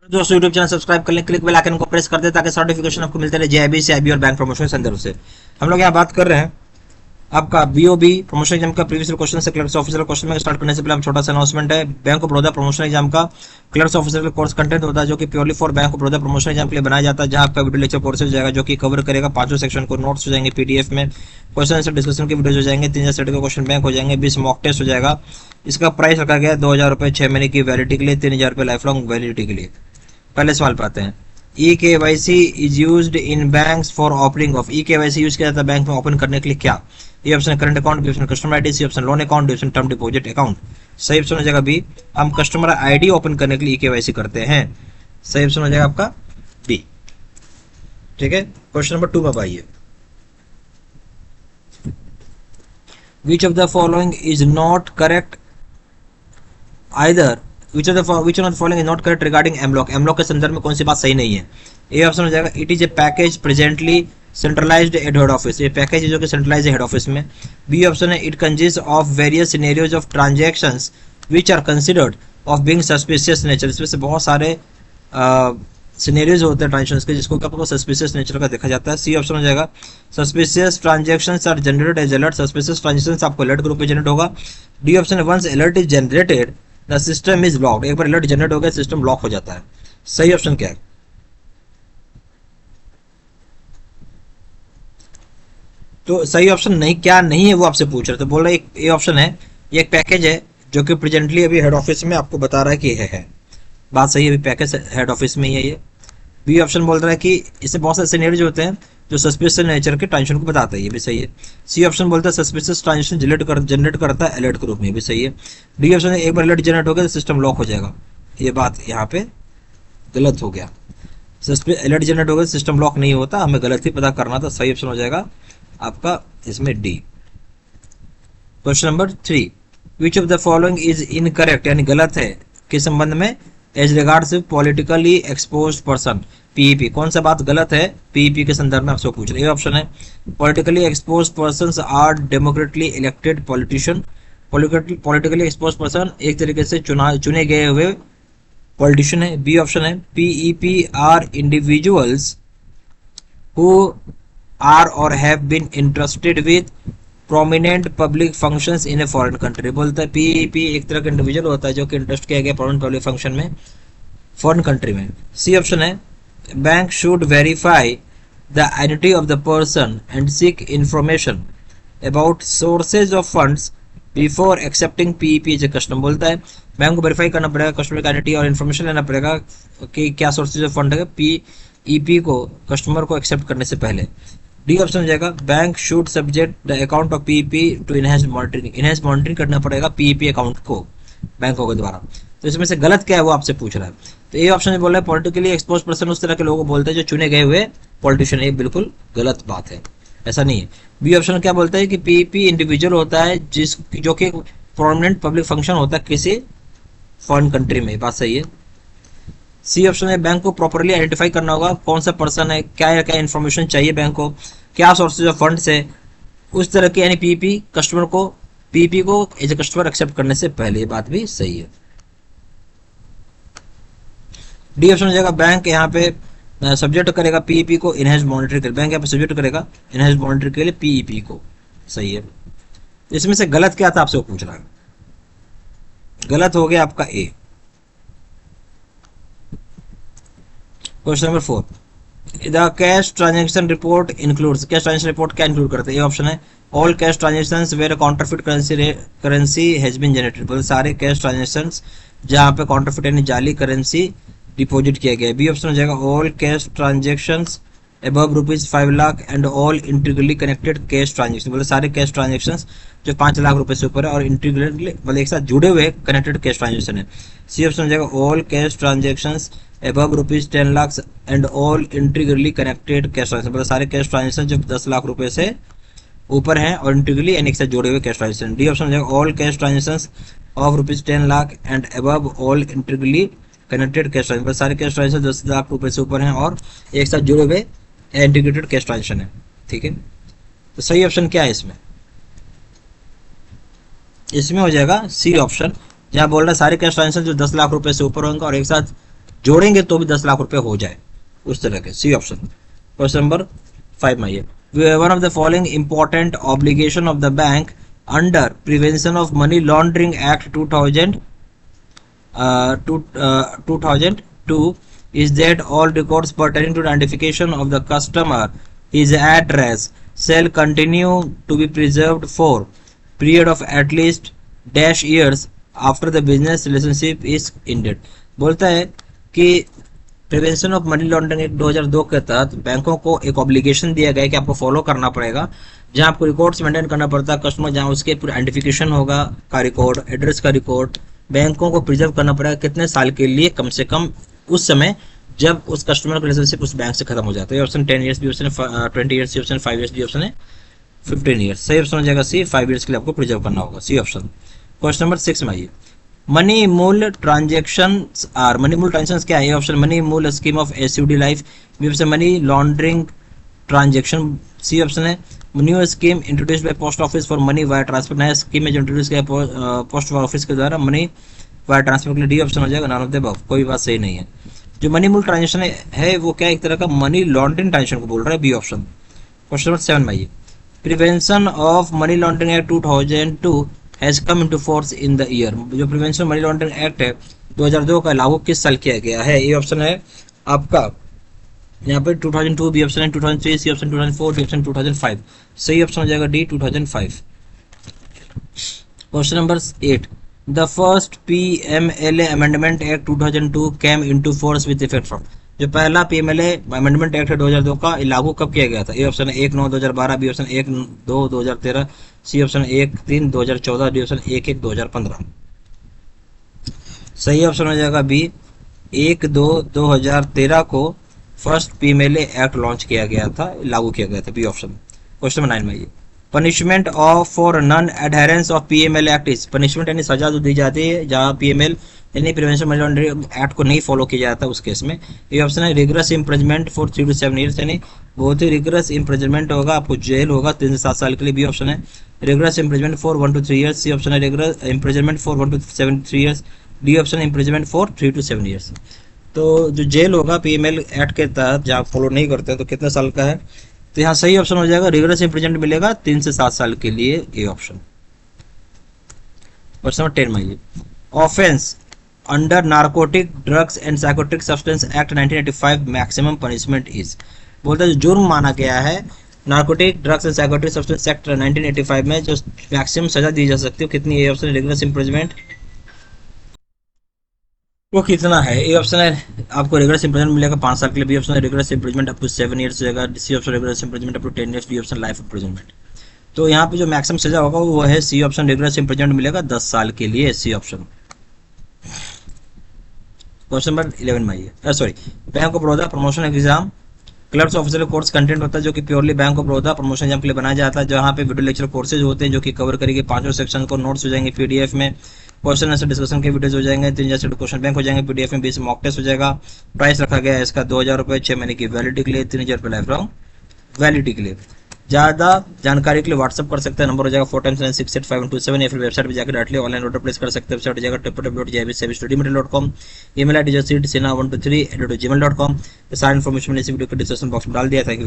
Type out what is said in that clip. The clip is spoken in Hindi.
दोस्तों यूट्यूब चैनल सब्सक्राइब कर लें, क्लिक बेल आइकन को प्रेस कर दें ताकि नोटिफिकेशन आपको मिलते रहे जेआईबी से आईबी और बैंक प्रमोशन संदर्भ से। हम लोग यहाँ बात कर रहे हैं आपका बीओबी प्रमोशन एग्जाम का प्रीवियस क्वेश्चन से क्लर्क्स ऑफिसर क्वेश्चन में स्टार्ट करने से पहले हम छोटा सा अनाउंसमेंट है। Bank of Baroda promotion exam का क्लर्क्स ऑफिसर का कोर्स कंटेंट होता है जो कि purely for bank of Baroda promotion exam के लिए बनाया जाता है, जहां आपका वीडियो लेक्चर कोर्सेज जाएगा जो कि कवर करेगा पांचों सेक्शन को। नोट्स हो जाएंगे पीडीएफ में, क्वेश्चन आंसर डिस्कशन के वीडियो हो जाएंगे, 3000 सेट का क्वेश्चन बैंक हो जाएंगे, 20 मॉक टेस्ट हो जाएगा। इसका प्राइस रखा गया 2000 रुपये 6 महीने की वैलिडिटी के लिए, 3000 रुपये लाइफ लॉन्ग वैलिडिटी के लिए। पहले सवाल पे आते हैं। E KYC is used in banks for opening of. E KYC use किया जाता है बैंक में ओपन करने के लिए क्या? A option current account, B option customer ID, C option loan account, D option term deposit account. सही ऑप्शन हो जाएगा बी, हम कस्टमर आईडी ओपन करने के लिए ई केवाईसी करते हैं। सही ऑप्शन हो जाएगा आपका बी। ठीक है, क्वेश्चन नंबर 2 में आइए। विच of the following is not correct either which of the following is not correct regarding एमलॉक। एमलॉक के संदर्भ में कौन सी बात सही नहीं है? ए ऑप्शन हो जाएगा it is a package presently centralised at head office. ये पैकेज है जो कि सेंट्रलाइज्ड हेड ऑफिस में। बी ऑप्शन है it consist of various scenarios of transactions which are considered of being suspicious nature. इसमें से बहुत सारे सिनेरियोज होते हैं ट्रांजैक्शंस के जिसको आपको सस्पिशियस नेचर का देखा जाता है। सी ऑप्शन हो जाएगा suspicious transactions are generated as alert. Suspicious transactions आपको अलर्ट ग्रुप में जनरेट होगा। डी ऑप्शन है once alert is generated the system is locked. एक बार अलर्ट जनरेट हो गया सिस्टम लॉक हो जाता है। सही ऑप्शन क्या है? तो सही ऑप्शन नहीं, क्या नहीं है वो आपसे पूछ रहे, तो बोल रहे ए ऑप्शन है ये एक पैकेज है जो कि प्रेजेंटली अभी हेड ऑफिस में आपको बता रहा है कि ये है। बात सही है, अभी पैकेज हेड ऑफिस में ही है ये। बी ऑप्शन बोल रहा है कि इससे बहुत सारे सिनेरियोज होते हैं जो सस्पिशियस नेचर के ट्रांजेक्शन को बताता है, ये भी सही है। सी ऑप्शन बोलता है सस्पिशियस ट्रांजेक्शन जनरेट करता है अलर्ट ग्रुप में, भी सही है। डी ऑप्शन एक बार अलर्ट जनरेट हो गया तो सिस्टम लॉक हो जाएगा, ये बात यहाँ पे गलत हो गया। अलर्ट जनरेट हो गया सिस्टम लॉक नहीं होता, हमें गलत ही पता करना था। सही ऑप्शन हो जाएगा आपका इसमें D. Question number 3, which of the following is incorrect, यानी गलत है किस संबंध में? As regards politically exposed person, PEP. कौन सा बात गलत है पीईपी के संदर्भ में आपसे पूछ रहे हैं? ऑप्शन है politically exposed persons are democratically elected politician. Politically exposed person एक तरीके से चुने गए हुए पॉलिटिशियन है। बी ऑप्शन है PEP are individuals who are or have been interested with prominent public functions in a foreign country. बोलता है पीईपी एक तरह का इंडिविजुअल होता है जो कि इंटरेस्ट किया गया प्रोमिनेंट पब्लिक फंक्शन में फॉरेन कंट्री में। सी ऑप्शन है bank should verify the identity of the person and seek information about sources of funds before accepting PEP as a customer. बोलता है बैंक को वेरीफाई करना पड़ेगा कस्टमर की आइडेंटिटी और इन्फॉर्मेशन लेना पड़ेगा कि क्या सोर्सेज ऑफ फंड है पीईपी को कस्टमर को एक्सेप्ट करने से पहले। डी ऑप्शन हो जाएगा bank should subject the account of PEP to enhance monitoring. Enhance monitoring करना पड़ेगा पीईपी अकाउंट को बैंकों के द्वारा। तो इसमें से गलत क्या है वो आपसे पूछ रहा है। तो ये ऑप्शन बोल रहा है पॉलिटिकली एक्सपोज पर्सन उस तरह के लोगों को बोलते हैं जो चुने गए हुए पॉलिटिशियन। ये बिल्कुल गलत बात है, ऐसा नहीं है। बी ऑप्शन क्या बोलता है कि पीईपी इंडिविजुअल होता है जो कि प्रोमिनेंट पब्लिक फंक्शन होता है किसी फॉरेन कंट्री में, बात सही है। सी ऑप्शन है बैंक को प्रॉपर्ली आइडेंटिफाई करना होगा कौन सा पर्सन है, क्या क्या इन्फॉर्मेशन चाहिए बैंक को, क्या सोर्सेज ऑफ फंड्स है, उस तरह के, यानी पीईपी कस्टमर को पीईपी को एज ए कस्टमर एक्सेप्ट करने से पहले, ये बात भी सही है। डी ऑप्शन हो जाएगा बैंक यहाँ पे सब्जेक्ट करेगा पीईपी को इनहेंस मॉनिटरिंग के लिए। बैंक यहाँ पे सब्जेक्ट करेगा इनहेंस मॉनिटरिंग के लिए पीईपी को, सही है। इसमें से गलत क्या था आपसे वो पूछ रहा है। गलत हो गया आपका A. Question number 4, the cash transaction report includes. Cash transaction report क्या इंक्लूड करते हैं? ये ऑप्शन है all cash transactions where counterfeit currency has been generated. बोले सारे कैश ट्रांजेक्शंस जहां पे काउंटरफिट यानी जाली करेंसी डिपॉजिट किया गया है। बी ऑप्शन हो जाएगा all cash transactions above ₹5 lakh and all integrally connected cash transaction. बोले सारे कैश ट्रांजेक्शंस जो 5 लाख रुपए से ऊपर है और इंटीग्रली मतलब एक साथ जुड़े हुए कनेक्टेड कैश ट्रांजेक्शन है। सी ऑप्शन हो जाएगा all cash transactions above ₹10 lakh and all integrally connected cash transaction. मतलब सारे कैश ट्रांजेक्शन जो 10 लाख रुपए से ऊपर हैं और इंटीग्रली यानी एक साथ जुड़े हुए कैश ट्रांजेक्शन। डी ऑप्शन हो जाएगा all cash transactions of ₹10 lakh and above all integrally connected cash transaction. मतलब सारे कैश ट्रांजेक्शन 10 लाख रुपए से ऊपर हैं और एक साथ जुड़े हुए इंटीग्रेटेड कैश ट्रांजेक्शन है, ठीक है। तो सही ऑप्शन क्या है इसमें? इसमें हो जाएगा सी ऑप्शन, जहाँ बोल रहा है सारे कैश ट्रांजेक्शन जो 10 लाख रुपए से ऊपर होंगे और एक साथ जोड़ेंगे तो भी 10 लाख रुपए हो जाए, उस तरह के। C option. क्वेश्चन नंबर 5 में ये, one of the following important obligation of the bank under prevention of money laundering act 2002 is that all records pertaining to identification of the customer, his address, shall continue to be preserved for period of at least dash years after the business relationship is ended। बोलता है कि prevention of money laundering act 2002 के तहत बैंकों को एक ऑब्लिगेशन दिया गया है कि आपको फॉलो करना पड़ेगा, जहां आपको रिकॉर्ड्स मेंटेन करना पड़ता है कस्टमर, जहां उसके पूरा आइडेंटिफिकेशन होगा का रिकॉर्ड, एड्रेस का रिकॉर्ड, बैंकों को प्रिजर्व करना पड़ेगा कितने साल के लिए, कम से कम उस समय जब उस कस्टमर का रिलेशनशिप उस बैंक से खत्म हो जाता है। ऑप्शन 10 ईयर्स भी, ऑप्शन 20 ईयर्स, ऑप्शन 5 ईयर्स भी, ऑप्शन है 15 ईयर्स। सही ऑप्शन हो जाएगा सी, 5 ईयर्स के लिए आपको प्रिजर्व करना होगा, सी ऑप्शन। क्वेश्चन नंबर 6 में आइए, money mule transaction are, money mule transaction क्या है? Option money mule scheme of SUD life, B option money laundering transaction, C option है new scheme introduced by post office for money wire transfer, नया स्कीम में जो इंट्रोड्यूस किया पोस्ट ऑफिस के द्वारा मनी वायर ट्रांसफर के लिए। डी ऑप्शन हो जाएगा नॉन ऑफ द अबव, कोई बात सही नहीं है। जो मनी मूल ट्रांजेक्शन है वो क्या, एक तरह का मनी लॉन्ड्रिंग ट्रांजेक्शन को बोल रहा है, बी ऑप्शन। क्वेश्चन नंबर 7 में आइए, prevention of money laundering act 2002 has come into force in the year. जो प्रिवेंशन मनी लॉन्ड्रिंग एक्ट है 2002 का लागू किस साल किया गया है? ये ऑप्शन है आपका यहाँ पे 2002, बी ऑप्शन है 2003, सी ऑप्शन 2004, डी ऑप्शन 2005। सही ऑप्शन हो जाएगा D 2005। Question number 8, the first PMLA amendment act 2002 came into force with effect from. जो पहला पीएमएलए अमेंडमेंट एक्ट है 2002 का, लागू कब किया गया था? ए ऑप्शन है 1/9/2012, B option 1/2/2013, C option 1/3/2014, D option 1/1/2015। सही ऑप्शन हो जाएगा बी, 1/2/2013 को फर्स्ट पीएमएलए एक्ट लॉन्च किया गया था, लागू किया गया था, बी ऑप्शन। क्वेश्चन नंबर 9 में ये, punishment of for non adherence of PML act is, punishment यानी सजा जो दी जाती है जहां पीएमएल यानी प्रिवेंशन मनी लॉन्ड्रिंग एक्ट को नहीं फॉलो किया जाता उस केस में। ये ऑप्शन है rigorous imprisonment for 3 to 7 years, यानी बहुत ही रिगरस इम्प्रिजमेंट होगा, आपको जेल होगा 3 से 7 साल के लिए। बी ऑप्शन है rigorous imprisonment for 1 to 3 years, C option है rigorous imprisonment for 1 to 3 years, D option imprisonment for 3 to 7 years. तो जो जेल होगा पीएमएल एक्ट के तहत जहाँ फॉलो नहीं करते हैं तो कितने साल का है? तो यहाँ सही ऑप्शन हो जाएगा रिगरस इम्प्रिजमेंट मिलेगा 3 से 7 साल के लिए, ए ऑप्शन। क्वेश्चन नंबर 10 में आइए, offence under narcotic drugs and psychotropic substance act 1985 maximum punishment is. बोलते हैं जुर्म माना गया है narcotic drugs and psychotropic substance act 1985 में जो मैक्सिमम सजा दी जा सकती है कितनी? ए ऑप्शन रिगरस इम्प्रिजमेंट, वो कितना है? ए ऑप्शन है आपको रिगरस इम्प्रिजमेंट मिलेगा 5 साल के लिए, बी ऑप्शन है rigorous imprisonment up to 7 years हो जाएगा, C option rigorous imprisonment up to 10 years, D option life imprisonment. तो यहाँ पे जो मैक्सिमम सजा होगा वो है सी ऑप्शन रिगरस इम्प्रिजमेंट मिलेगा 10 साल के लिए, सी ऑप्शन। क्वेश्चन नंबर 11 में आइए, sorry, bank of Baroda promotion exam clerks officer course content होता है जो कि purely bank of Baroda promotion exam के लिए बनाया जाता है, जहाँ पे वीडियो लेक्चर कोर्सेज होते हैं जो कि कवर करेंगे 5 सेक्शन को, नोट्स हो जाएंगे पीडीएफ में, क्वेश्चन आंसर डिस्कशन के वीडियोज हो जाएंगे, 3 जैसे क्वेश्चन बैंक हो जाएंगे पीडीएफ में, 20 मॉक टेस्ट हो जाएगा। प्राइस रखा गया है इसका 2000 रुपये 6 महीने की वैलिडिटी के लिए, 3000 रुपये लाइफ लॉन्ग वैलिडिटी के लिए। ज़्यादा जानकारी के लिए व्हाट्सअप कर सकते हैं, नंबर हो जाएगा 4times9685127, या फिर वेबसाइट पर जाकर डायरेक्टली ऑनलाइन ऑर्डर प्लेस कर सकते हैं। वेबसाइट हो जाएगा www.jbstudymaterial.com, ईमेल आईडी जो सीट sina123@gmail.com। सारी इन्फॉर्मेशन मैंने इस वीडियो के डिस्क्रिप्शन बॉक्स में डाल दिया। Thank you.